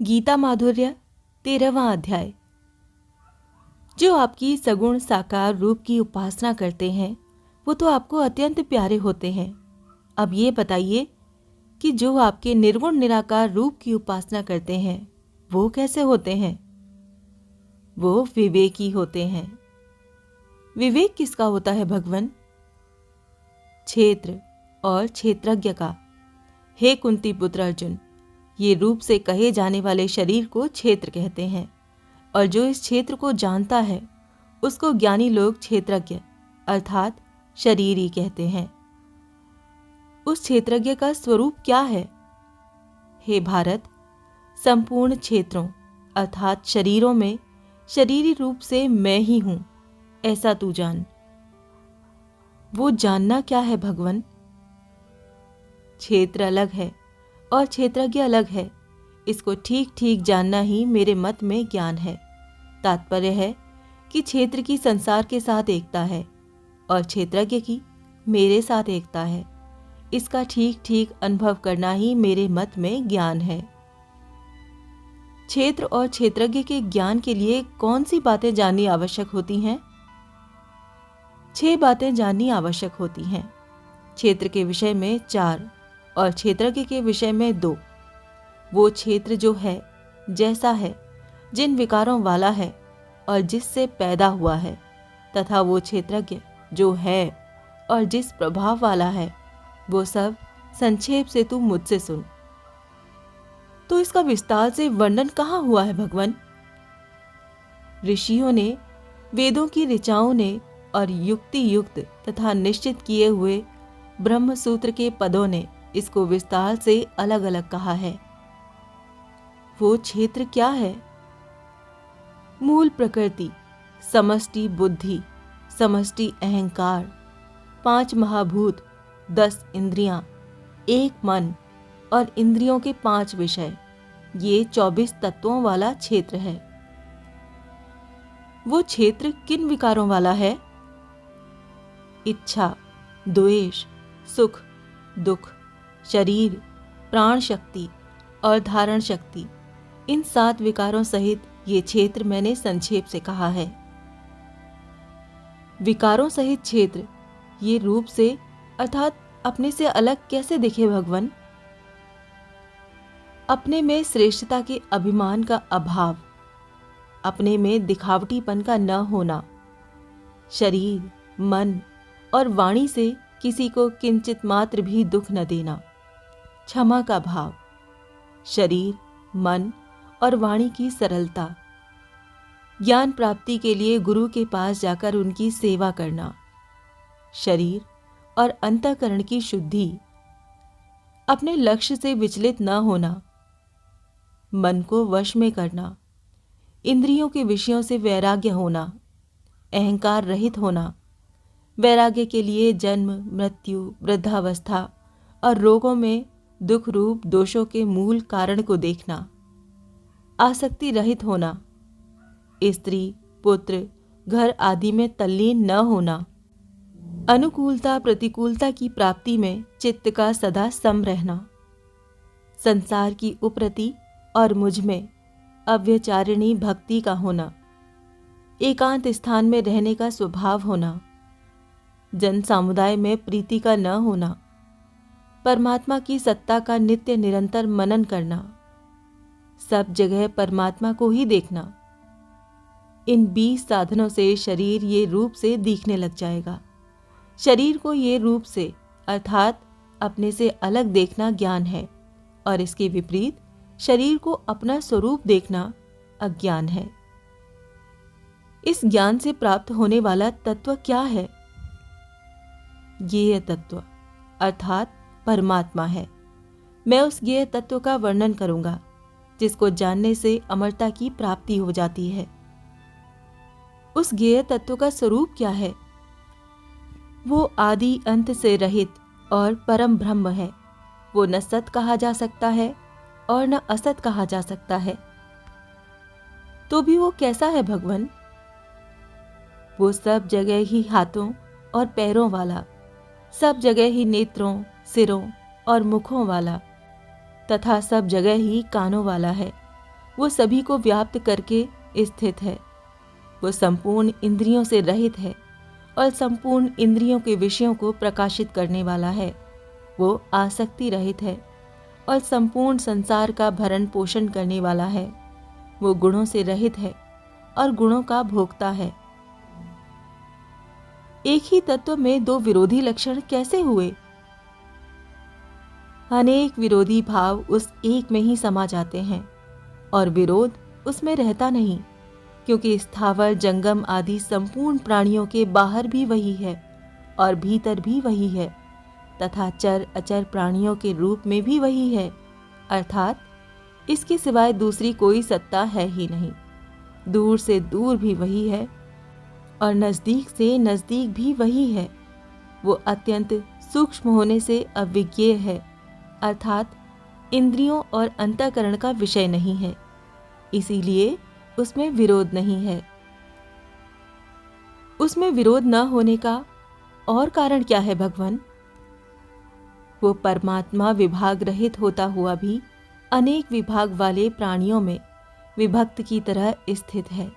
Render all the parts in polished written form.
गीता माधुर्य 13वां अध्याय। जो आपकी सगुण साकार रूप की उपासना करते हैं वो तो आपको अत्यंत प्यारे होते हैं। अब ये बताइए कि जो आपके निर्गुण निराकार रूप की उपासना करते हैं वो कैसे होते हैं? वो विवेकी होते हैं। विवेक किसका होता है भगवन? क्षेत्र और क्षेत्रज्ञ का। हे कुंती पुत्र अर्जुन, ये रूप से कहे जाने वाले शरीर को क्षेत्र कहते हैं और जो इस क्षेत्र को जानता है उसको ज्ञानी लोग क्षेत्रज्ञ अर्थात शरीरी कहते हैं। उस क्षेत्रज्ञ का स्वरूप क्या है? हे भारत, संपूर्ण क्षेत्रों अर्थात शरीरों में शरीरी रूप से मैं ही हूं, ऐसा तू जान। वो जानना क्या है भगवन? क्षेत्र अलग है और क्षेत्रज्ञ अलग है। इसको ठीक ठीक जानना ही मेरे मत में ज्ञान है। तात्पर्य है कि क्षेत्र की संसार के साथ एकता है और क्षेत्रज्ञ की मेरे साथ एकता है। इसका ठीक ठीक अनुभव करना ही मेरे मत में ज्ञान है। क्षेत्र और क्षेत्रज्ञ के ज्ञान के लिए कौन सी बातें जाननी आवश्यक होती हैं? 6 बातें जाननी आवश्यक होती हैं। क्षेत्र के विषय में 4 और क्षेत्रज्ञ के विषय में 2। वो क्षेत्र जो है, जैसा है, जिन विकारों वाला है और जिससे पैदा हुआ है, तथा वो क्षेत्रज्ञ जो है और जिस प्रभाव वाला है, वो सब संक्षेप से तू मुझसे सुन। तो इसका विस्तार से वर्णन कहाँ हुआ है भगवन? ऋषियों ने, वेदों की ऋचाओं ने और युक्ति युक्त तथा निश्चित किए हुए ब्रह्म सूत्र के पदों ने इसको विस्तार से अलग अलग कहा है। वो क्षेत्र क्या है? मूल प्रकृति, समष्टि बुद्धि, समष्टि अहंकार, 5 महाभूत, 10 इंद्रियां, 1 मन और इंद्रियों के 5 विषय, ये 24 तत्वों वाला क्षेत्र है। वो क्षेत्र किन विकारों वाला है? इच्छा, द्वेष, सुख, दुख, शरीर, प्राण शक्ति और धारण शक्ति, इन 7 विकारों सहित ये क्षेत्र मैंने संक्षेप से कहा है। विकारों सहित क्षेत्र ये रूप से अर्थात अपने से अलग कैसे दिखे भगवन? अपने में श्रेष्ठता के अभिमान का अभाव, अपने में दिखावटीपन का न होना, शरीर, मन और वाणी से किसी को किंचित मात्र भी दुख न देना, क्षमा का भाव, शरीर, मन और वाणी की सरलता, ज्ञान प्राप्ति के लिए गुरु के पास जाकर उनकी सेवा करना, शरीर और अंतःकरण की शुद्धि, अपने लक्ष्य से विचलित न होना, मन को वश में करना, इंद्रियों के विषयों से वैराग्य होना, अहंकार रहित होना, वैराग्य के लिए जन्म, मृत्यु, वृद्धावस्था और रोगों में दुख रूप दोषों के मूल कारण को देखना, आसक्ति रहित होना, स्त्री, पुत्र, घर आदि में तल्लीन न होना, अनुकूलता प्रतिकूलता की प्राप्ति में चित्त का सदा सम रहना, संसार की उपरति और मुझ में अव्यचारिणी भक्ति का होना, एकांत स्थान में रहने का स्वभाव होना, जन समुदाय में प्रीति का न होना, परमात्मा की सत्ता का नित्य निरंतर मनन करना, सब जगह परमात्मा को ही देखना। इन 20 साधनों से शरीर ये रूप से दिखने लग जाएगा। शरीर को ये रूप से अर्थात अपने से अलग देखना ज्ञान है और इसके विपरीत शरीर को अपना स्वरूप देखना अज्ञान है। इस ज्ञान से प्राप्त होने वाला तत्व क्या है? ज्ञेय तत्व अर्थात परमात्मा है। मैं उस ज्ञेय तत्व का वर्णन करूंगा जिसको जानने से अमरता की प्राप्ति हो जाती है। उस ज्ञेय तत्व का स्वरूप क्या है? वो आदि अंत से रहित और परम ब्रह्म है। वो न सत कहा जा सकता है और न असत कहा जा सकता है। तो भी वो कैसा है भगवन? वो सब जगह ही हाथों और पैरों वाला, सब जगह ही नेत्रों, सिरों और मुखों वाला तथा सब जगह ही कानों वाला है वो सभी को व्याप्त करके स्थित है। वो संपूर्ण इंद्रियों से रहित है और संपूर्ण इंद्रियों के विषयों को प्रकाशित करने वाला है। वो आसक्ति रहित है और संपूर्ण संसार का भरण पोषण करने वाला है। वो गुणों से रहित है और गुणों का भोक्ता है। एक ही तत्व में दो विरोधी लक्षण कैसे हुए? अनेक विरोधी भाव उस एक में ही समा जाते हैं और विरोध उसमें रहता नहीं, क्योंकि स्थावर जंगम आदि संपूर्ण प्राणियों के बाहर भी वही है और भीतर भी वही है, तथा चर अचर प्राणियों के रूप में भी वही है, अर्थात इसके सिवाय दूसरी कोई सत्ता है ही नहीं। दूर से दूर भी वही है और नजदीक से नजदीक भी वही है। वो अत्यंत सूक्ष्म होने से अविज्ञेय है, अर्थात इंद्रियों और अंतःकरण का विषय नहीं है, इसीलिए उसमें विरोध नहीं है। उसमें विरोध न होने का और कारण क्या है भगवान? वो परमात्मा विभाग रहित होता हुआ भी अनेक विभाग वाले प्राणियों में विभक्त की तरह स्थित है।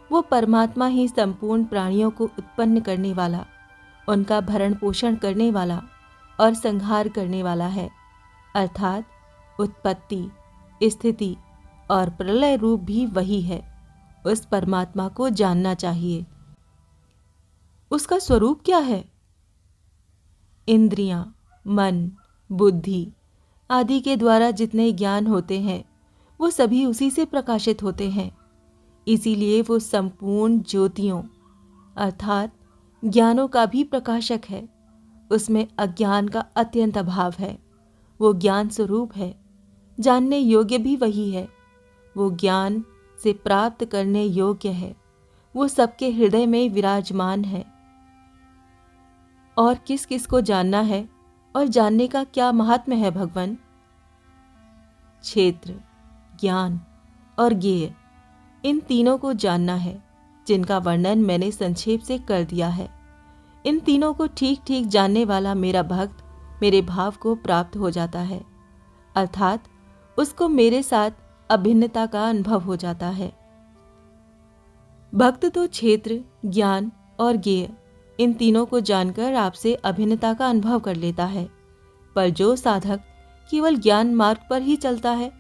वो परमात्मा ही संपूर्ण प्राणियों को उत्पन्न करने वाला, उनका भरण पोषण करने वाला और संहार करने वाला है, अर्थात उत्पत्ति, स्थिति और प्रलय रूप भी वही है। उस परमात्मा को जानना चाहिए। उसका स्वरूप क्या है? इंद्रियां, मन, बुद्धि आदि के द्वारा जितने ज्ञान होते हैं वो सभी उसी से प्रकाशित होते हैं। इसीलिए वो संपूर्ण ज्योतियों अर्थात ज्ञानों का भी प्रकाशक है। उसमें अज्ञान का अत्यंत अभाव है। वो ज्ञान स्वरूप है, जानने योग्य भी वही है। वो ज्ञान से प्राप्त करने योग्य है। वो सबके हृदय में विराजमान है। और किस किस को जानना है और जानने का क्या महात्म्य है भगवान? क्षेत्र, ज्ञान और ज्ञेय, इन तीनों को जानना है, जिनका वर्णन मैंने संक्षेप से कर दिया है। इन तीनों को ठीक ठीक जानने वाला मेरा भक्त मेरे भाव को प्राप्त हो जाता है, अर्थात उसको मेरे साथ अभिन्नता का अनुभव हो जाता है। भक्त तो क्षेत्र, ज्ञान और ज्ञेय इन तीनों को जानकर आपसे अभिन्नता का अनुभव कर लेता है, पर जो साधक केवल ज्ञान मार्ग पर ही चलता है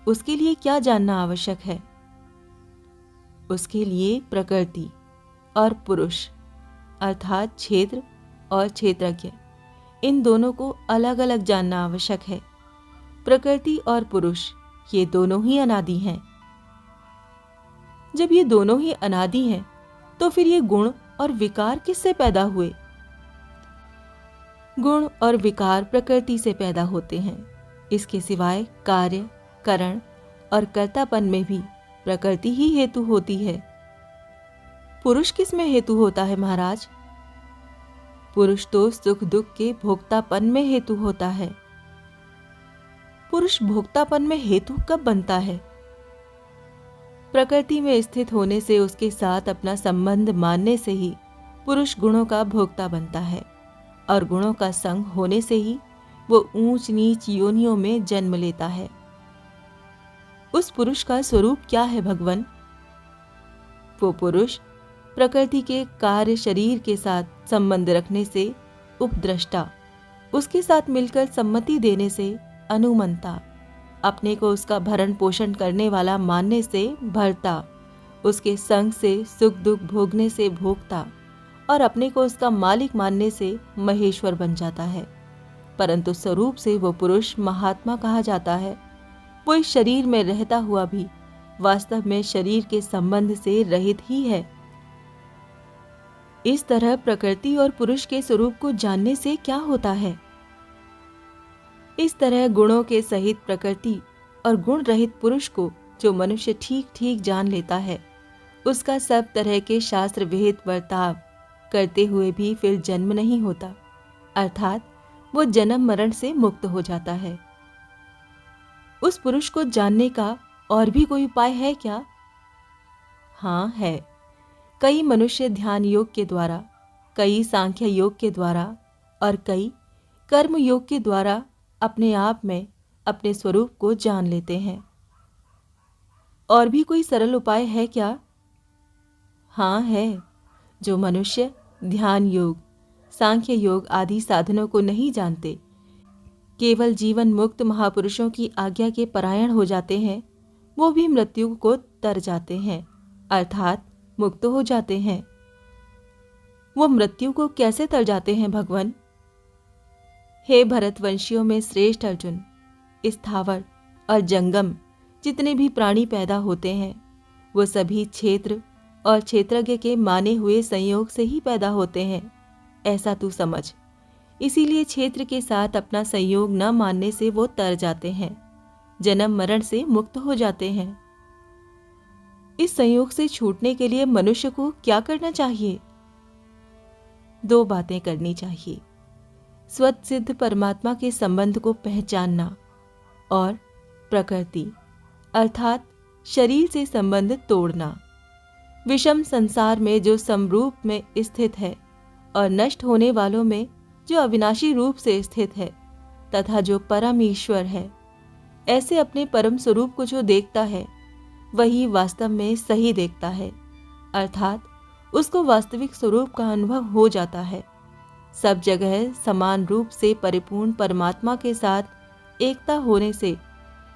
उसके लिए क्या जानना आवश्यक है? उसके लिए प्रकृति और पुरुष अर्थात क्षेत्र और क्षेत्रज्ञ, इन दोनों को अलग अलग जानना आवश्यक है। प्रकृति और पुरुष ये दोनों ही अनादि हैं। जब ये दोनों ही अनादि हैं तो फिर ये गुण और विकार किससे पैदा हुए? गुण और विकार प्रकृति से पैदा होते हैं। इसके सिवाय कार्य, करण और कर्तापन में भी प्रकृति ही हेतु होती है। पुरुष किस में हेतु होता है महाराज? पुरुष तो सुख दुख के भोक्तापन में हेतु होता है। पुरुष भोक्तापन में हेतु कब बनता है? प्रकृति में स्थित होने से, उसके साथ अपना संबंध मानने से ही पुरुष गुणों का भोक्ता बनता है, और गुणों का संग होने से ही वो ऊंच नीच योनियों में जन्म लेता है। उस पुरुष का स्वरूप क्या है भगवान? वो पुरुष प्रकृति के कार्य शरीर के साथ संबंध रखने से उपद्रष्टा, उसके साथ मिलकर सम्मति देने से अनुमंता, अपने को उसका भरण पोषण करने वाला मानने से भरता, उसके संग से सुख दुख भोगने से भोगता और अपने को उसका मालिक मानने से महेश्वर बन जाता है। परंतु स्वरूप से वो पुरुष महात्मा कहा जाता है। वो इस शरीर में रहता हुआ भी वास्तव में शरीर के संबंध से रहित ही है। इस तरह प्रकृति और पुरुष के स्वरूप को जानने से क्या होता है? इस तरह गुणों के सहित प्रकृति और गुण रहित पुरुष को जो मनुष्य ठीक ठीक जान लेता है, उसका सब तरह के शास्त्र विहित वर्ताव करते हुए भी फिर जन्म नहीं होता, अर्थात वो जन्म मरण से मुक्त हो जाता है। उस पुरुष को जानने का और भी कोई उपाय है क्या? हाँ है। कई मनुष्य ध्यान योग के द्वारा, कई सांख्य योग के द्वारा और कई कर्म योग के द्वारा अपने आप में अपने स्वरूप को जान लेते हैं। और भी कोई सरल उपाय है क्या? हाँ है। जो मनुष्य ध्यान योग, सांख्य योग आदि साधनों को नहीं जानते, केवल जीवन मुक्त महापुरुषों की आज्ञा के परायण हो जाते हैं, वो भी मृत्यु को तर जाते हैं, अर्थात मुक्त हो जाते हैं। वो मृत्यु को कैसे तर जाते हैं भगवान? हे भरतवंशियों में श्रेष्ठ अर्जुन, स्थावर और जंगम जितने भी प्राणी पैदा होते हैं, वो सभी क्षेत्र और क्षेत्रज्ञ के माने हुए संयोग से ही पैदा होते हैं, ऐसा तू समझ। इसीलिए क्षेत्र के साथ अपना संयोग न मानने से वो तर जाते हैं, जन्म मरण से मुक्त हो जाते हैं। इस संयोग से छूटने के लिए मनुष्य को क्या करना चाहिए? 2 बातें करनी चाहिए। स्वतःसिद्ध परमात्मा के संबंध को पहचानना और प्रकृति अर्थात शरीर से संबंध तोड़ना। विषम संसार में जो समरूप में स्थित है और नष्ट होने वालों में जो अविनाशी रूप से स्थित है तथा जो परम ईश्वर है, ऐसे अपने परम स्वरूप को जो देखता है वही वास्तव में सही देखता है, अर्थात उसको वास्तविक स्वरूप का अनुभव हो जाता है। सब जगह समान रूप से परिपूर्ण परमात्मा के साथ एकता होने से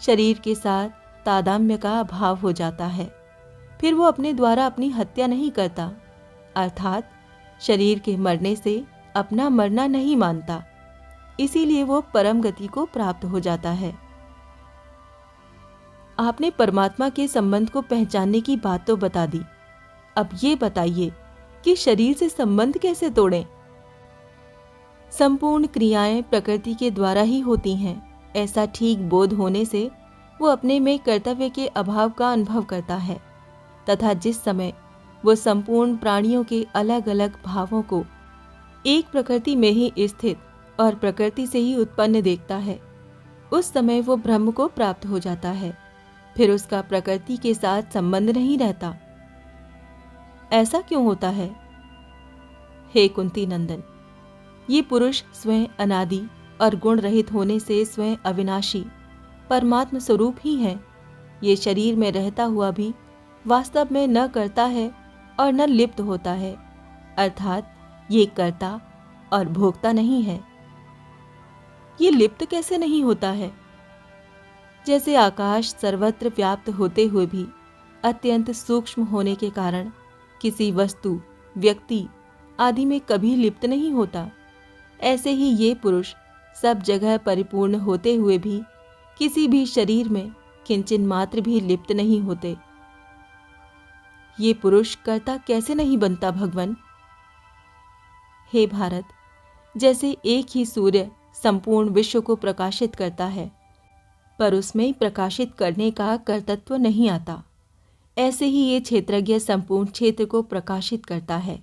शरीर के साथ तादात्म्य का अभाव हो जाता है। फिर वो अपने द्वारा अपनी हत्या नहीं करता, अर्थात शरीर के मरने से अपना मरना नहीं मानता। इसीलिए वो परम गति को प्राप्त हो जाता है। आपने परमात्मा के संबंध को पहचानने की बात तो बता दी, अब ये बताइए कि शरीर से संबंध कैसे तोड़ें? संपूर्ण क्रियाएं प्रकृति के द्वारा ही होती हैं, ऐसा ठीक बोध होने से वो अपने में कर्तव्य के अभाव का अनुभव करता है तथा जिस समय वो संपूर्ण प्राणियों के अलग अलग भावों को एक प्रकृति में ही स्थित और प्रकृति से ही उत्पन्न देखता है, उस समय वो ब्रह्म को प्राप्त हो जाता है। फिर उसका प्रकृति के साथ संबंध नहीं रहता। ऐसा क्यों होता है? हे कुंती नंदन, ये पुरुष स्वयं अनादि और गुण रहित होने से स्वयं अविनाशी परमात्म स्वरूप ही है। ये शरीर में रहता हुआ भी वास्तव में न करता है और न लिप्त होता है, अर्थात ये कर्ता और भोक्ता नहीं है। ये लिप्त कैसे नहीं होता है? जैसे आकाश सर्वत्र व्याप्त होते हुए भी अत्यंत सूक्ष्म होने के कारण किसी वस्तु, व्यक्ति आदि में कभी लिप्त नहीं होता, ऐसे ही ये पुरुष सब जगह परिपूर्ण होते हुए भी किसी भी शरीर में किंचिन मात्र भी लिप्त नहीं होते। ये पुरुष कर्ता कैसे नहीं बनता भगवान? हे भारत, जैसे एक ही सूर्य संपूर्ण विश्व को प्रकाशित करता है पर उसमें प्रकाशित करने का कर्तृत्व नहीं आता, ऐसे ही ये क्षेत्रज्ञ संपूर्ण क्षेत्र को प्रकाशित करता है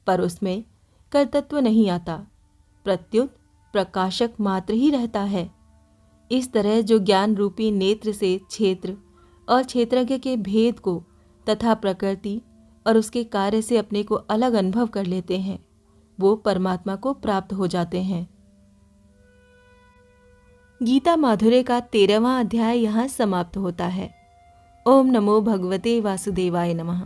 पर उसमें कर्तृत्व नहीं आता, प्रत्युत प्रकाशक मात्र ही रहता है। इस तरह जो ज्ञान रूपी नेत्र से क्षेत्र और क्षेत्रज्ञ के भेद को तथा प्रकृति और उसके कार्य से अपने को अलग अनुभव कर लेते हैं, वो परमात्मा को प्राप्त हो जाते हैं। गीता माधुर्य का 13वां अध्याय यहाँ समाप्त होता है। ओम नमो भगवते वासुदेवाय नमः।